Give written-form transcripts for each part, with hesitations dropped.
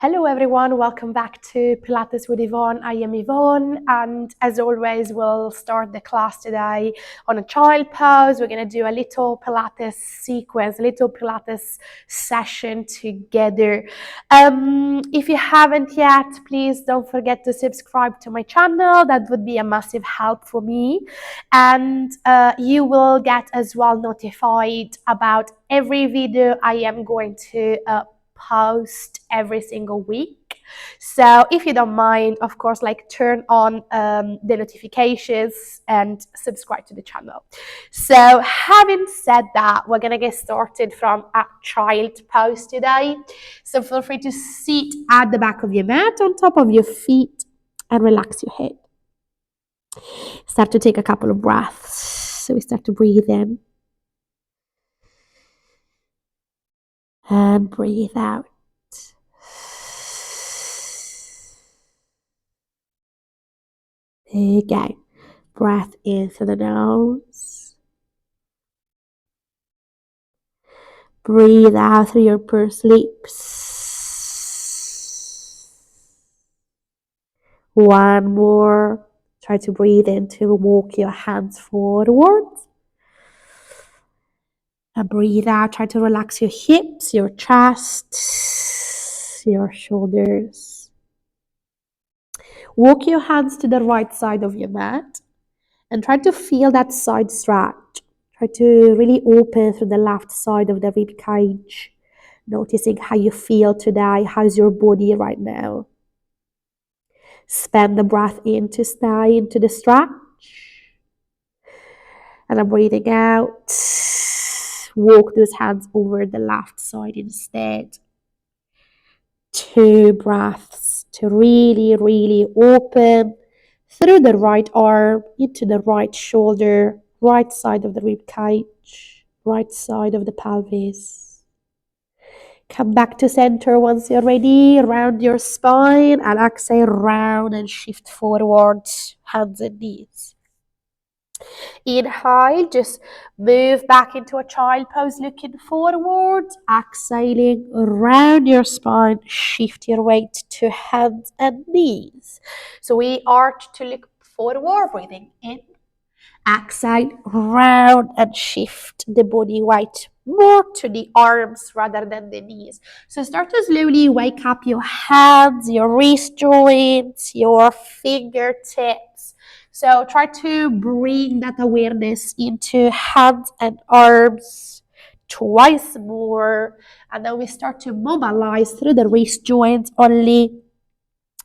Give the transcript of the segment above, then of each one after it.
Hello everyone, welcome back to Pilates with Yvonne. I am Yvonne, and as always we'll start the class today on a child pose. We're going to do a little Pilates sequence, a little Pilates session together. If you haven't yet, please don't forget to subscribe to my channel. That would be a massive help for me, and you will get as well notified about every video I am going to post every single week. So if you don't mind, of course, turn on the notifications and subscribe to the channel. So having said that, we're gonna get started from a child pose today. So feel free to sit at the back of your mat on top of your feet and relax your head. Start to take a couple of breaths. So we start to breathe in and breathe out. Again, breath in through the nose. Breathe out through your pursed lips. One more. Try to breathe in to walk your hands forward. And breathe out. Try to relax your hips, your chest, your shoulders. Walk your hands to the right side of your mat and try to feel that side stretch. Try to really open through the left side of the rib cage, noticing how you feel today. How's your body right now? Spend the breath in to stay into the stretch. And I'm breathing out. Walk those hands over the left side instead. 2 breaths to really, really open through the right arm into the right shoulder, right side of the rib cage, right side of the pelvis. Come back to center once you're ready. Round your spine and exhale, round and shift forward, hands and knees. Inhale, just move back into a child pose, looking forward. Exhaling, round your spine, shift your weight to hands and knees. So we arch to look forward, breathing in. Exhale, round and shift the body weight more to the arms rather than the knees. So start to slowly wake up your hands, your wrist joints, your fingertips. So try to bring that awareness into hands and arms twice more. And then we start to mobilize through the wrist joints only.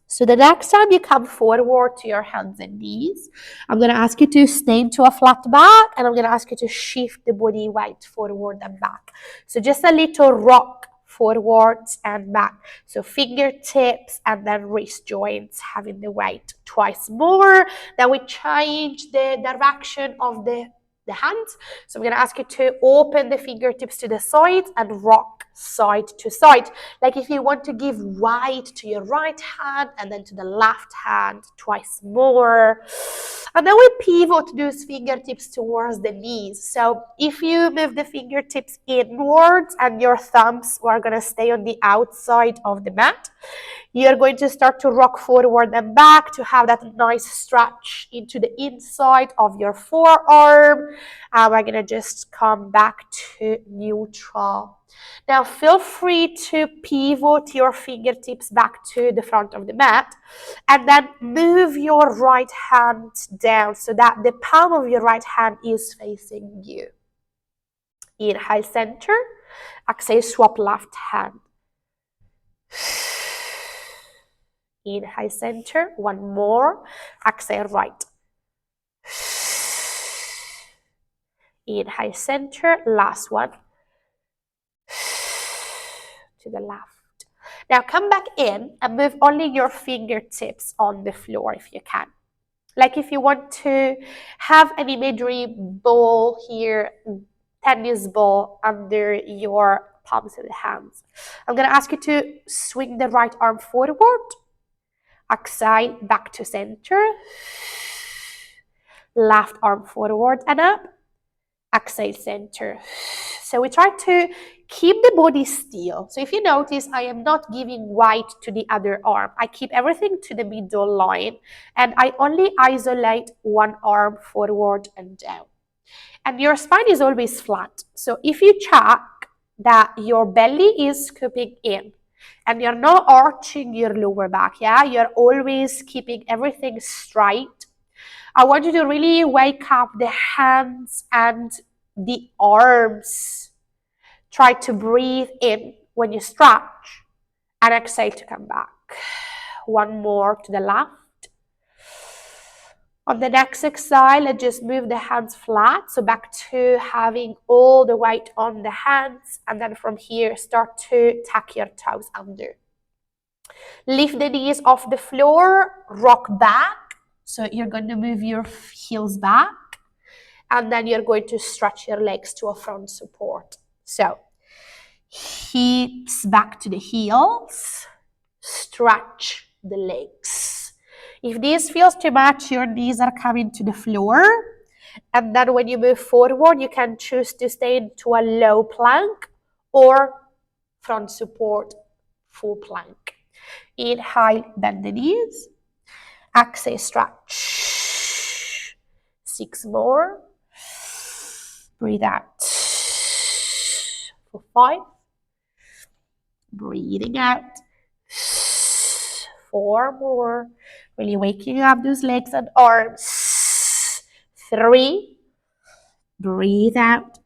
So the next time you come forward to your hands and knees, I'm going to ask you to stay into a flat back, and I'm going to ask you to shift the body weight forward and back. So just a little rock forwards and back. So fingertips and then wrist joints having the weight twice more. Then we change the direction of the hands. So I'm going to ask you to open the fingertips to the side and rock side to side. Like if you want to give weight to your right hand and then to the left hand twice more. And then we pivot those fingertips towards the knees. So if you move the fingertips inwards and your thumbs are going to stay on the outside of the mat, you're going to start to rock forward and back to have that nice stretch into the inside of your forearm. And we're going to just come back to neutral. Now feel free to pivot your fingertips back to the front of the mat and then move your right hand down so that the palm of your right hand is facing you. Inhale, center. Exhale, swap left hand. Inhale, center. One more. Exhale, right. Inhale, center. Last one. To the left. Now come back in and move only your fingertips on the floor if you can. Like if you want to have an imaginary ball here, tennis ball under your palms of the hands. I'm going to ask you to swing the right arm forward. Exhale, back to center. Left arm forward and up. Exhale, center. So we try to Keep the body still. So if you notice, I am not giving weight to the other arm. I keep everything to the middle line, and I only isolate one arm forward and down. And your spine is always flat. So if you check that your belly is scooping in and you're not arching your lower back, yeah, you're always keeping everything straight, I want you to really wake up the hands and the arms. Try to breathe in when you stretch and exhale to come back. One more to the left. On the next exhale, let's just move the hands flat. So back to having all the weight on the hands. And then from here, start to tuck your toes under. Lift the knees off the floor, rock back. So you're going to move your heels back. And then you're going to stretch your legs to a front support. So hips back to the heels, stretch the legs. If this feels too much, your knees are coming to the floor. And then when you move forward, you can choose to stay into a low plank or front support, full plank. Inhale, bend the knees. Exhale, stretch. 6 more. Breathe out. For 5. Breathing out. 4 more. Really waking up those legs and arms. 3. Breathe out.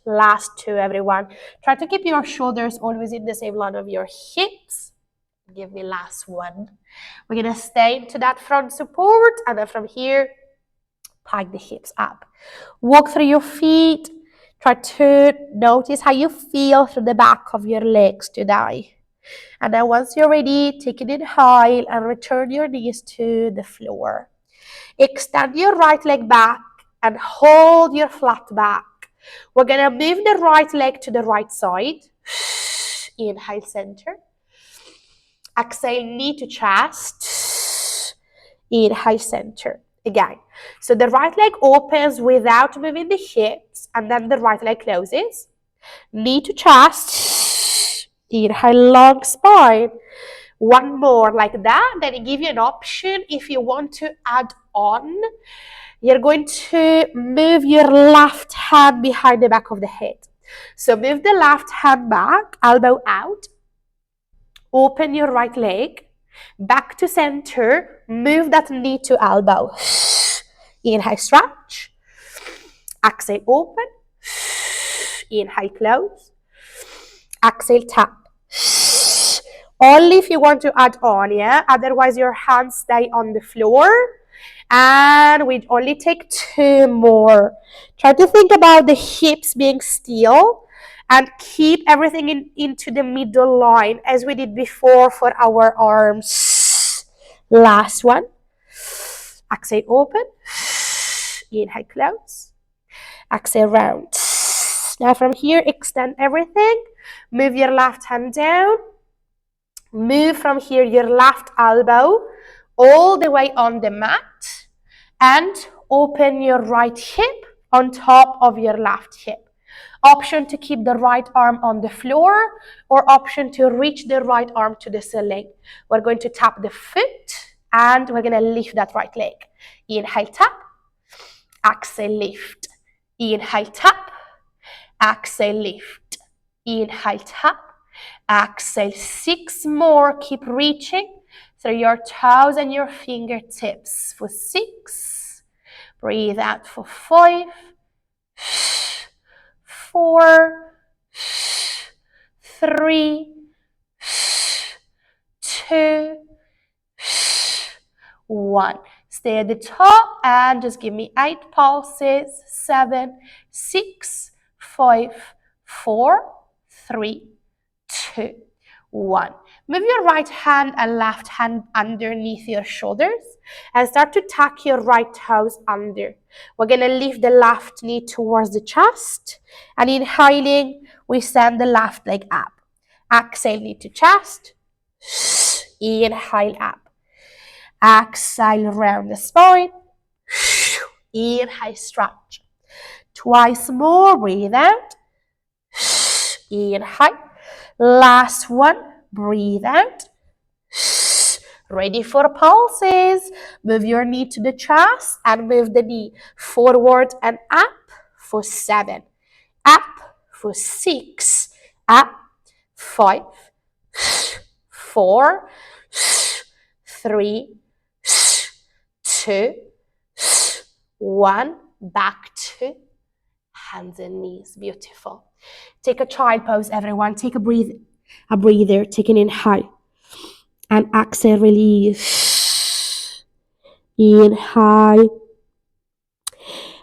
Last 2, everyone. Try to keep your shoulders always in the same line of your hips. Give me last 1. We're going to stay into that front support, and then from here, pike the hips up. Walk through your feet. Try to notice how you feel through the back of your legs today. And then once you're ready, take an inhale and return your knees to the floor. Extend your right leg back and hold your flat back. We're going to move the right leg to the right side. Inhale, center. Exhale, knee to chest. Inhale, center. Again. So the right leg opens without moving the hips, and then the right leg closes. Knee to chest. Inhale, long spine. 1 more like that. Then I give you an option if you want to add on. You're going to move your left hand behind the back of the head. So move the left hand back, elbow out. Open your right leg, back to center, move that knee to elbow. Inhale, stretch. Exhale, open. Inhale, close. Exhale, tap. Only if you want to add on, yeah? Otherwise, your hands stay on the floor. And we only take 2 more. Try to think about the hips being still. And keep everything into the middle line as we did before for our arms. Last one. Exhale, open. Inhale, close. Exhale, round. Now from here, extend everything. Move your left hand down. Move from here your left elbow all the way on the mat. And open your right hip on top of your left hip. Option to keep the right arm on the floor, or option to reach the right arm to the ceiling. We're going to tap the foot and we're going to lift that right leg. Inhale, tap. Exhale, lift. Inhale, tap. Exhale, lift. Inhale, tap. Exhale, 6 more. Keep reaching through your toes and your fingertips for 6. Breathe out for 5. 4, 3, 2, 1. Stay at the top and just give me 8 pulses. 7, 6, 5, 4, 3, 2, 1. Move your right hand and left hand underneath your shoulders and start to tuck your right toes under. We're going to lift the left knee towards the chest, and inhaling, we send the left leg up. Exhale, knee to chest. Inhale, up. Exhale, round the spine. Inhale, stretch. Twice more, breathe out. Inhale. Last one. Breathe out. Ready for pulses. Move your knee to the chest and move the knee forward and up for 7. Up for 6. Up. 5. 4. 3. 2. 1. Back to hands and knees. Beautiful. Take a child pose, everyone. Take a breather. Take an inhale. And exhale, release. Inhale.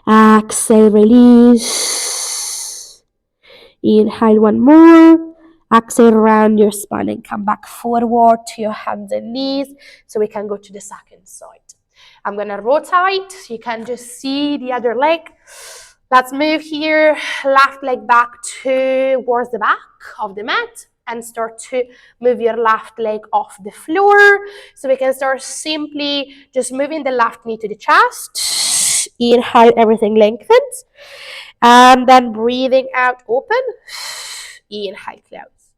Exhale, release. Inhale one more. Exhale, round your spine and come back forward to your hands and knees so we can go to the second side. I'm going to rotate so you can just see the other leg. Let's move here, left leg back towards the back of the mat and start to move your left leg off the floor. So we can start simply just moving the left knee to the chest. Inhale, everything lengthens. And then breathing out, open. Inhale, close.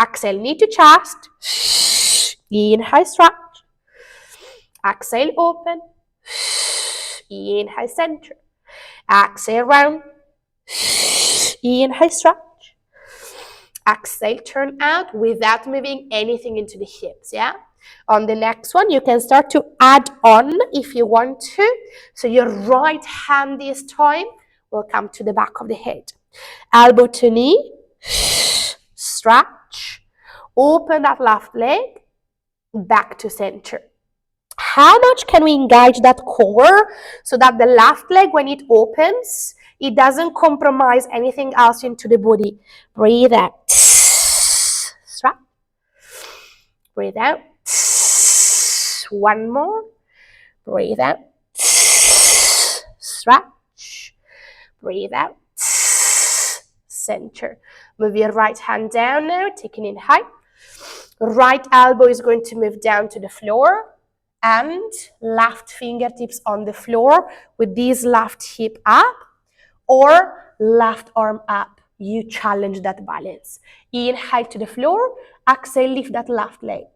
Exhale, knee to chest. Inhale, stretch. Exhale, open. Inhale, center. Exhale, round. Inhale, stretch. Exhale, turn out without moving anything into the hips, yeah? On the next one, you can start to add on if you want to. So your right hand this time will come to the back of the head. Elbow to knee. Stretch. Open that left leg. Back to center. How much can we engage that core so that the left leg, when it opens, it doesn't compromise anything else into the body? Breathe out. Stretch. Breathe out. One more. Breathe out. Stretch. Breathe out. Center. Move your right hand down now, taking in high. Right elbow is going to move down to the floor. And left fingertips on the floor with this left hip up or left arm up. You challenge that balance. Inhale to the floor, exhale, lift that left leg.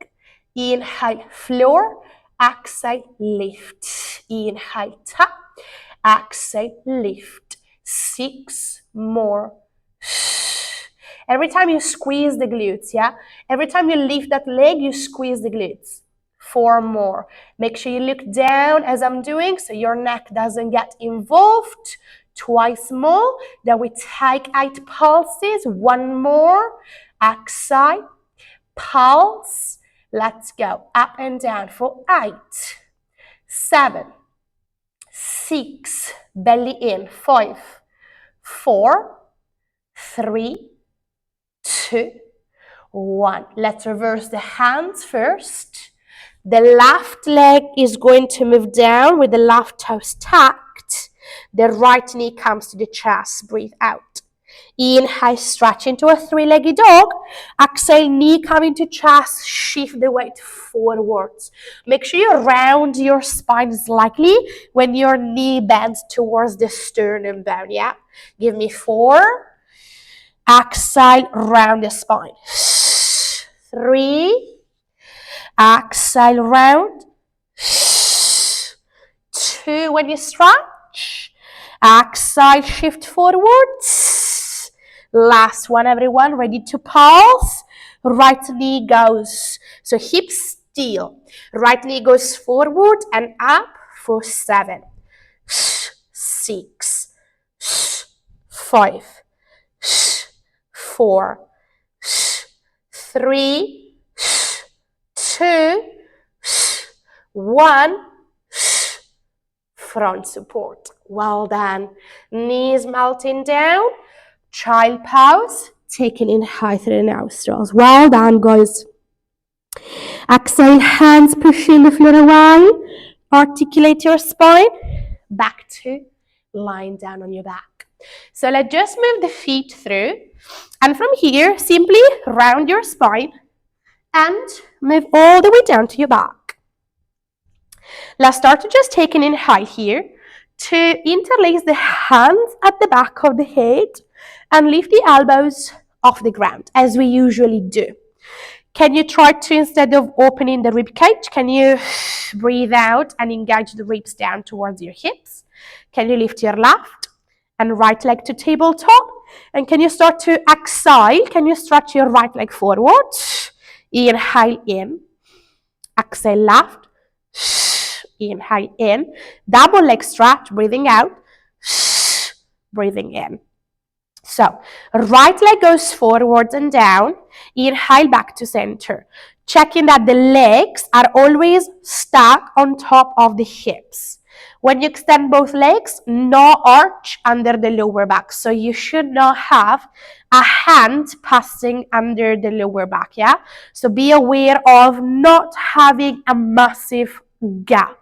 Inhale, floor, exhale, lift. Inhale, tap, exhale, lift. 6 more. Every time you squeeze the glutes, yeah? Every time you lift that leg, you squeeze the glutes. 4 more. Make sure you look down as I'm doing so your neck doesn't get involved. Twice more. Then we take 8 pulses. 1 more. Exhale. Pulse. Let's go. Up and down for 8. 7. 6. Belly in. 5. 4. 3. 2. 1. Let's reverse the hands first. The left leg is going to move down with the left toes tucked. The right knee comes to the chest. Breathe out. Inhale, stretch into a 3-legged dog. Exhale, knee coming to chest. Shift the weight forwards. Make sure you round your spine slightly when your knee bends towards the sternum bone. Yeah? Give me 4. Exhale, round the spine. 3. Exhale, round. 2, when you stretch. Exhale, shift forwards. Last one, everyone. Ready to pulse. Right knee goes. So hips still. Right knee goes forward and up for 7. 6. 5. 4. 3. 2, 1, front support. Well done. Knees melting down. Child pose. Taking in high through the nostrils. Well done, guys. Exhale, hands pushing the floor away. Articulate your spine. Back to lying down on your back. So let's just move the feet through. And from here, simply round your spine. And move all the way down to your back. Let's start to just take an inhale here to interlace the hands at the back of the head and lift the elbows off the ground, as we usually do. Can you try to, instead of opening the rib cage, can you breathe out and engage the ribs down towards your hips? Can you lift your left and right leg to tabletop? And can you start to exhale? Can you stretch your right leg forward? Inhale in. Exhale left. Inhale in. Double leg stretch, breathing out. Breathing in. So, right leg goes forward and down. Inhale back to center. Checking that the legs are always stuck on top of the hips. When you extend both legs, no arch under the lower back. So you should not have a hand passing under the lower back, yeah? So be aware of not having a massive gap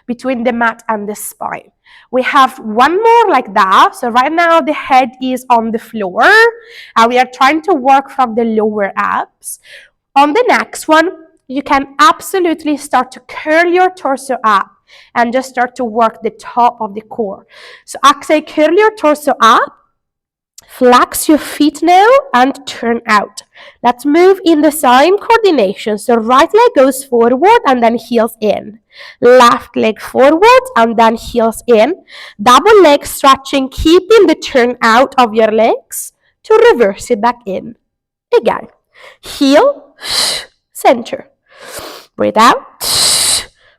between the mat and the spine. We have one more like that. So right now the head is on the floor and we are trying to work from the lower abs. On the next one, you can absolutely start to curl your torso up and just start to work the top of the core. So exhale, curl your torso up. Flex your feet now and turn out. Let's move in the same coordination. So right leg goes forward and then heels in. Left leg forward and then heels in. Double leg stretching, keeping the turn out of your legs to reverse it back in. Again. Heel, center. Breathe out.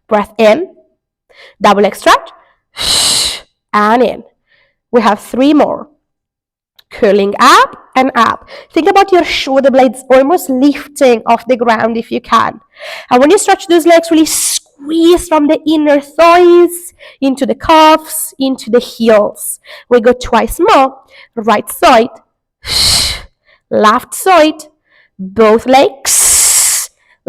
Breath in. Double leg stretch. And in. We have 3 more. Curling up and up. Think about your shoulder blades almost lifting off the ground if you can. And when you stretch those legs, really squeeze from the inner thighs into the calves, into the heels. We go twice more. Right side, left side, both legs.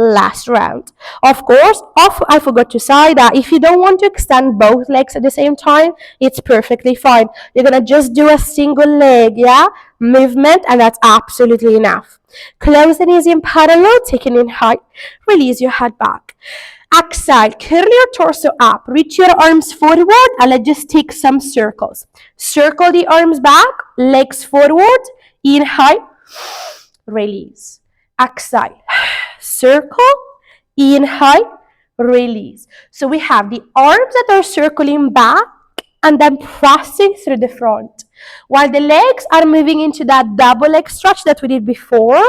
Last round. Of course, I forgot to say that if you don't want to extend both legs at the same time, it's perfectly fine. You're gonna just do a single leg, yeah, movement, and that's absolutely enough. Close the knees in parallel, taking in height, release your head back. Exhale, curl your torso up, reach your arms forward, and let's just take some circles. Circle the arms back, legs forward, inhale, release. Exhale. Circle, inhale, release. So we have the arms that are circling back and then pressing through the front. While the legs are moving into that double leg stretch that we did before.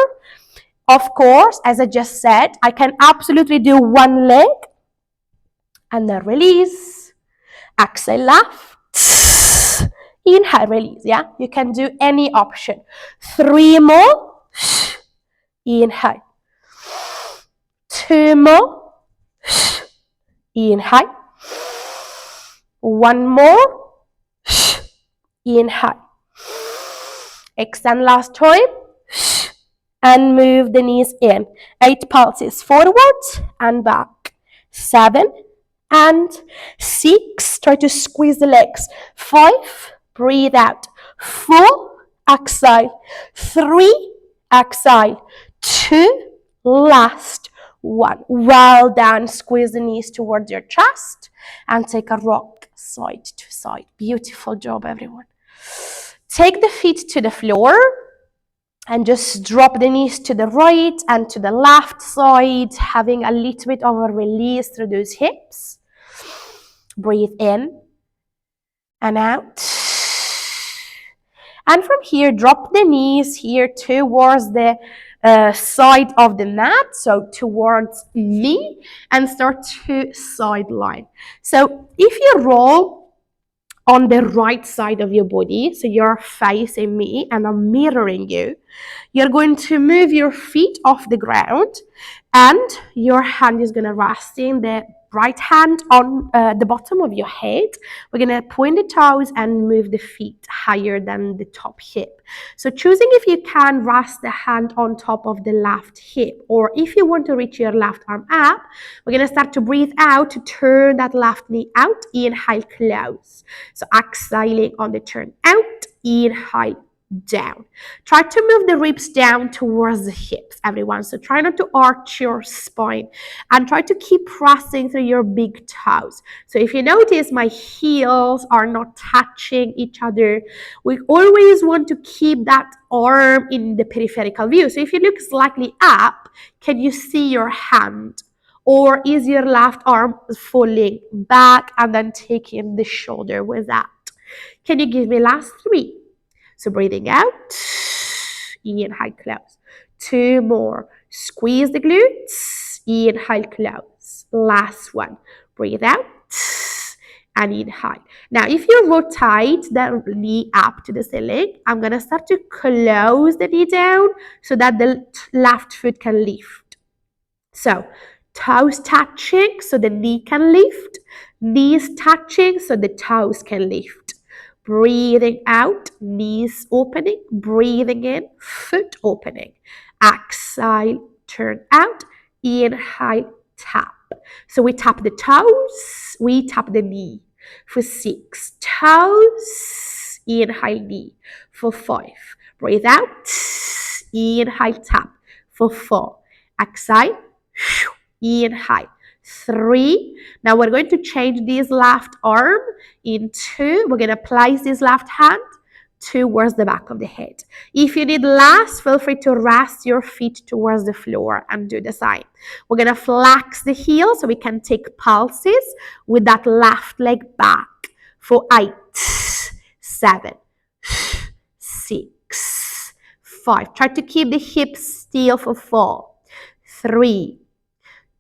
Of course, as I just said, I can absolutely do one leg and then release. Exhale left. Inhale, release, yeah? You can do any option. 3 more. Inhale. 2 more. Inhale. 1 more. Inhale. Extend last time. And move the knees in. 8 pulses forward and back. 7 and 6. Try to squeeze the legs. 5. Breathe out. 4. Exhale. 3. Exhale. 2. Last 1. Well done. Squeeze the knees towards your chest and take a rock side to side. Beautiful job, everyone. Take the feet to the floor and just drop the knees to the right and to the left side, having a little bit of a release through those hips. Breathe in and out. And from here, drop the knees here towards the side of the mat, so towards me, and start to sideline. So if you roll on the right side of your body, so you're facing me and I'm mirroring you, you're going to move your feet off the ground and your hand is going to rest in the right hand on the bottom of your head. We're going to point the toes and move the feet higher than the top hip. So choosing if you can rest the hand on top of the left hip, or if you want to reach your left arm up, we're going to start to breathe out to turn that left knee out. Inhale, close. So exhaling on the turn out. Inhale, down. Try to move the ribs down towards the hips, everyone. So try not to arch your spine and try to keep pressing through your big toes. So if you notice my heels are not touching each other, we always want to keep that arm in the peripheral view. So if you look slightly up, can you see your hand? Or is your left arm falling back and then taking the shoulder with that? Can you give me last 3? So breathing out, inhale, close. 2 more. Squeeze the glutes, inhale, close. Last one. Breathe out and inhale. Now, if you rotate the knee up to the ceiling, I'm going to start to close the knee down so that the left foot can lift. So, toes touching so the knee can lift, knees touching so the toes can lift. Breathing out, knees opening, breathing in, foot opening. Exhale, turn out, inhale, tap. So we tap the toes, we tap the knee. For 6, toes, inhale, knee. For 5, breathe out, inhale, tap. For 4, exhale, inhale. 3. Now we're going to change this left arm into, we're going to place this left hand towards the back of the head. If you need less, feel free to rest your feet towards the floor and do the same. We're going to flex the heel so we can take pulses with that left leg back for 8, 7, 6, 5. Try to keep the hips still for 4, 3,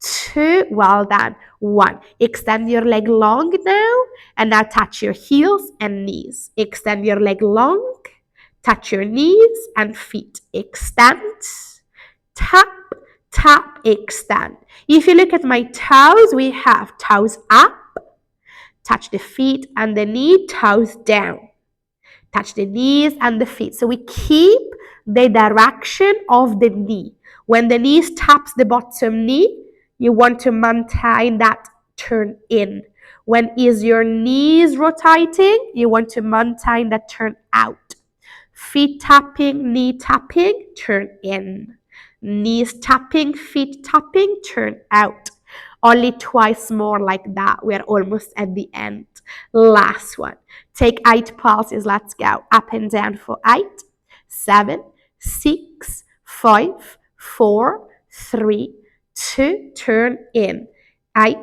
2, well done, 1. Extend your leg long now, and now touch your heels and knees. Extend your leg long, touch your knees and feet. Extend, tap, tap, extend. If you look at my toes, we have toes up, touch the feet and the knee, toes down. Touch the knees and the feet. So we keep the direction of the knee. When the knees taps the bottom knee, you want to maintain that turn in. When is your knees rotating, you want to maintain that turn out. Feet tapping, knee tapping, turn in. Knees tapping, feet tapping, turn out. Only twice more like that. We're almost at the end. Last one. Take 8 pulses. Let's go. Up and down for 8, 7, 6, 5, 4, 3, 2. Turn in. 8,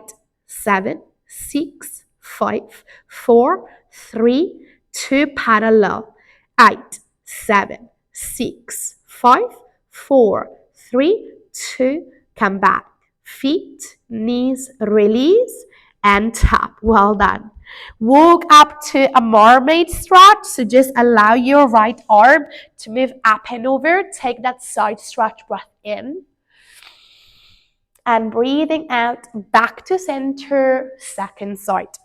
7, 6, 5, 4, 3, 2. Parallel. 8, 7, 6, 5, 4, 3, 2. Come back. Feet, knees, release, and tap. Well done. Walk up to a mermaid stretch. So just allow your right arm to move up and over. Take that side stretch breath in. And breathing out, back to center, second side.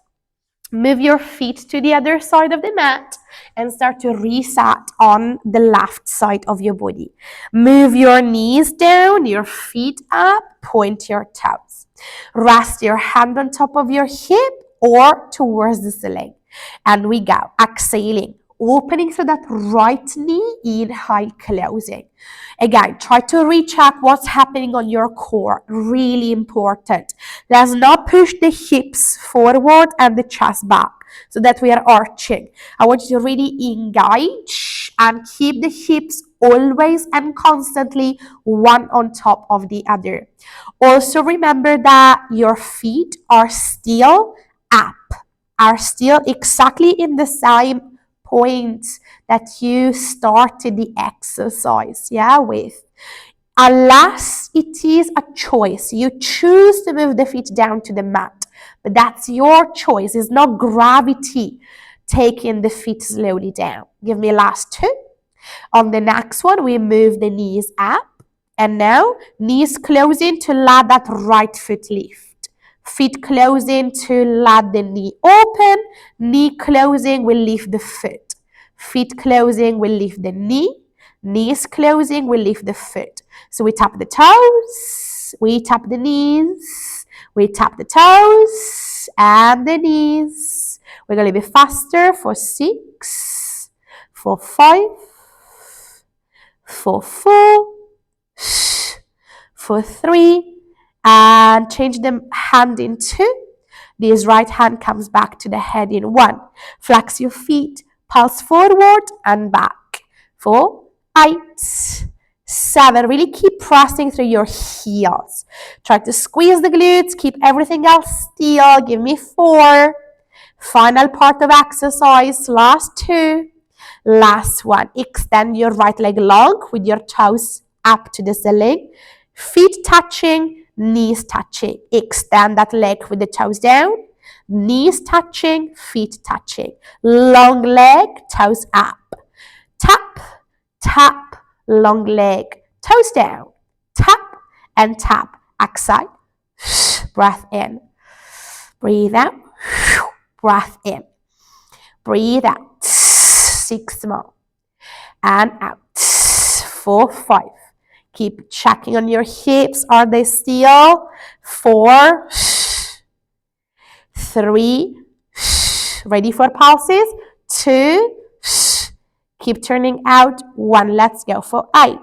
Move your feet to the other side of the mat and start to reset on the left side of your body. Move your knees down, your feet up, point your toes. Rest your hand on top of your hip or towards the ceiling. And we go. Exhaling, opening through that right knee, inhale, closing. Again, try to recheck what's happening on your core. Really important. Let's not push the hips forward and the chest back so that we are arching. I want you to really engage and keep the hips always and constantly one on top of the other. Also remember that your feet are still up, are still exactly in the same point that you started the exercise, with. Unless it is a choice, you choose to move the feet down to the mat, but that's your choice. It's not gravity taking the feet slowly down. Give me last 2. On the next one, we move the knees up, and now knees closing to let that right foot lift. Feet closing to let the knee open. Knee closing will lift the foot. Feet closing will lift the knee. Knees closing will lift the foot. So we tap the toes, we tap the knees, we tap the toes and the knees. We're going to be faster for 6, for 5, for 4, for 3, and change the hand in 2. This right hand comes back to the head in 1. Flex your feet, pulse forward and back. 4, 8, 7. Really keep pressing through your heels. Try to squeeze the glutes, keep everything else still. Give me 4. Final part of exercise, last 2. Last one. Extend your right leg long with your toes up to the ceiling. Feet touching, knees touching. Extend that leg with the toes down. Knees touching, feet touching. Long leg, toes up. Tap, tap, long leg, toes down. Tap and tap. Exhale. Breath in. Breathe out. Breath in. Breathe out. 6 more. And out. 4, 5. Keep checking on your hips. Are they still? 4, 3. Ready for pulses? 2. Keep turning out. 1. Let's go for 8,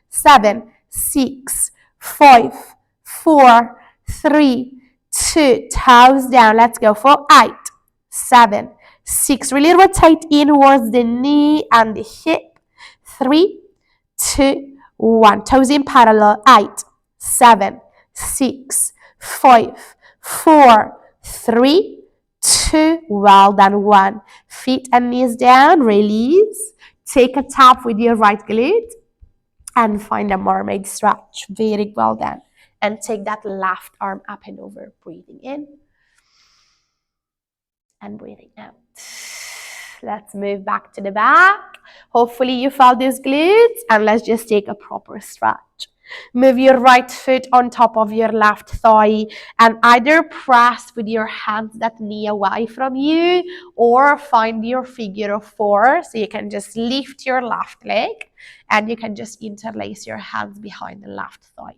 7, 6, 5, 4, 3, 2. Toes down. Let's go for 8, 7, 6. Really rotate inwards the knee and the hip. 3, 2, 1. Toes in parallel. 8, 7, 6, 5, 4, 3, 2. Well done. 1. Feet and knees down. Release. Take a tap with your right glute and find a mermaid stretch. Very well done. And take that left arm up and over. Breathing in and breathing out. Let's move back to the back. Hopefully you felt these glutes, and let's just take a proper stretch. Move your right foot on top of your left thigh and either press with your hands that knee away from you or find your figure of 4. So you can just lift your left leg and you can just interlace your hands behind the left thigh.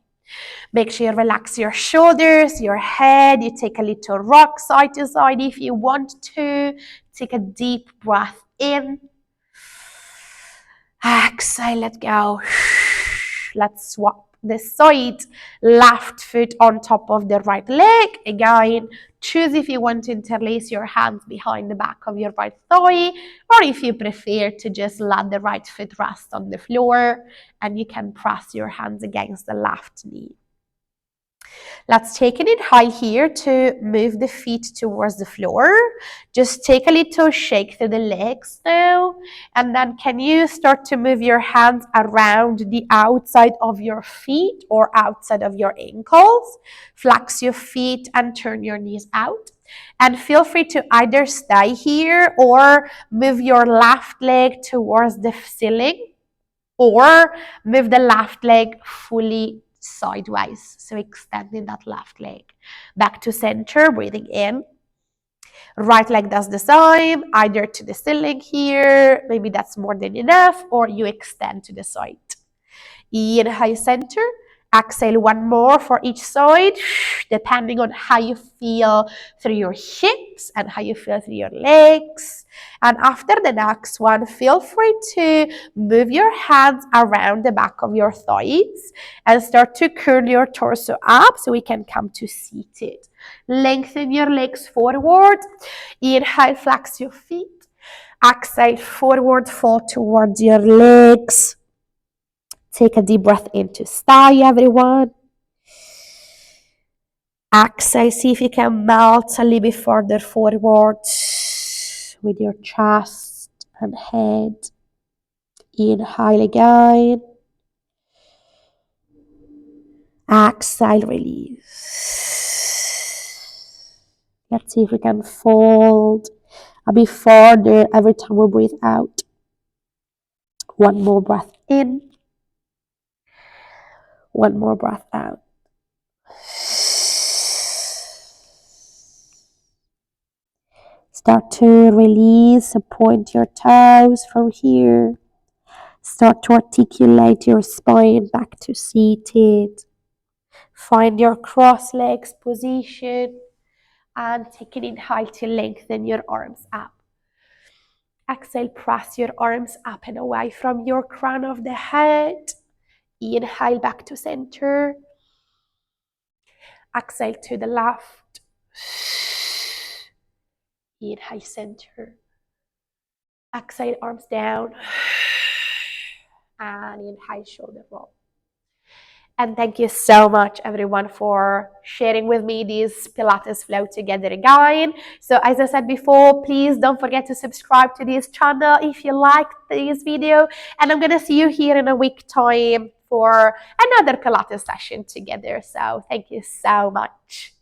Make sure you relax your shoulders, your head. You take a little rock side to side if you want to. Take a deep breath in. Exhale, let go. Let's swap the side. Left foot on top of the right leg. Again, choose if you want to interlace your hands behind the back of your right thigh, or if you prefer to just let the right foot rest on the floor and you can press your hands against the left knee. Let's take an inhale here to move the feet towards the floor. Just take a little shake through the legs now. And then can you start to move your hands around the outside of your feet or outside of your ankles? Flex your feet and turn your knees out. And feel free to either stay here or move your left leg towards the ceiling, or move the left leg fully sideways, so extending that left leg. Back to center, breathing in. Right leg does the same, either to the ceiling here, maybe that's more than enough, or you extend to the side. Inhale, center. Exhale, 1 more for each side, depending on how you feel through your hips and how you feel through your legs. And after the next one, feel free to move your hands around the back of your thighs and start to curl your torso up so we can come to seated. Lengthen your legs forward. Inhale, flex your feet. Exhale, forward, fall towards your legs. Take a deep breath in to stay, everyone. Exhale, see if you can melt a little bit further forward with your chest and head. Inhale again. Exhale, release. Let's see if we can fold a bit further every time we breathe out. 1 more breath in. 1 more breath out. Start to release and point your toes from here. Start to articulate your spine back to seated. Find your cross legs position and take an inhale to lengthen your arms up. Exhale, press your arms up and away from your crown of the head. Inhale back to center. Exhale to the left. Inhale, center. Exhale, arms down. And inhale, shoulder roll. And thank you so much, everyone, for sharing with me this Pilates flow together again. So as I said before, please don't forget to subscribe to this channel if you liked this video. And I'm going to see you here in a week time for another Pilates session together. So thank you so much.